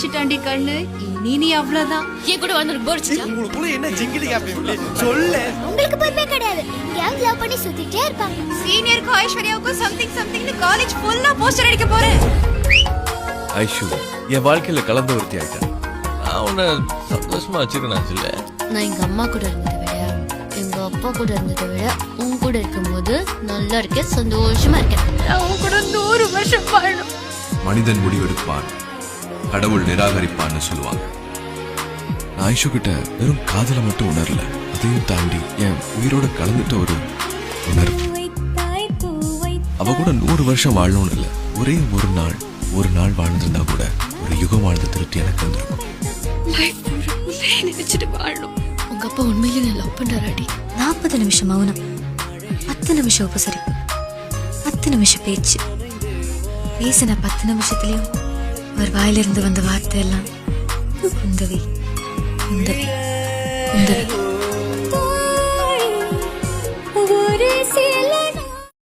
வச்சுட்டாண்டி கண்ணு. இனி நீ அவ்வளவுதான். ஏன் கூட வந்து போர்ச்சிட்டா? உங்களுக்குள்ள என்ன ஜிங்கிலி காப்பி சொல்ல. உங்களுக்கு பொறுமை கிடையாது. எங்கேயாவது லவ் பண்ணி சுத்திட்டே இருப்பாங்க. சீனியருக்கும் ஐஸ்வர்யாவுக்கும் சம்திங்னு காலேஜ் ஃபுல்லா போஸ்டர் அடிக்க போறேன். ஐஷு என் வாழ்க்கையில கலந்த ஒருத்தி ஆயிட்டேன். நான் உன்னை சந்தோஷமா வச்சிருக்கேன் சொல்ல. நான் எங்க அம்மா கூட இருந்ததை விட எங்க அப்பா கூட இருந்ததை விட உன் கூட இருக்கும்போது நல்லா இருக்கேன், சந்தோஷமா இருக்கேன். நான் உன் கூட 100 வருஷம் வாழணும். மனிதன் முடிவெடுப்பான், கடவுள் நிராகரிப்பான்னு சொல்லுவாங்க. நான் ஐஷு கிட்ட வெறும் காதல மட்டும் உணரல, அதையும் தாண்டி என் உயிரோட கலந்துட்ட ஒரு உணர்வு. அவ கூட 100 வருஷம் வாழணும்னு இல்லை, ஒரே ஒரு நாள் வாழ்ந்திருந்தா கூட ஒரு யுகம் வாழ்ந்த திருப்தி எனக்கு வந்திருக்கும். நினைச்சிட்டு வாழணும். உங்க அப்பா உண்மையிலே நான் லவ் பண்றாடி. 40 நிமிஷம் மௌனம், 10 நிமிஷம் உபசரிப்பு, 10 நிமிஷம் பேச்சு. பேசின 10 நிமிஷத்துலயும் ஒரு வாயிலிருந்து வந்த வார்த்தை எல்லாம் குந்தவி குந்தவி குந்தவி.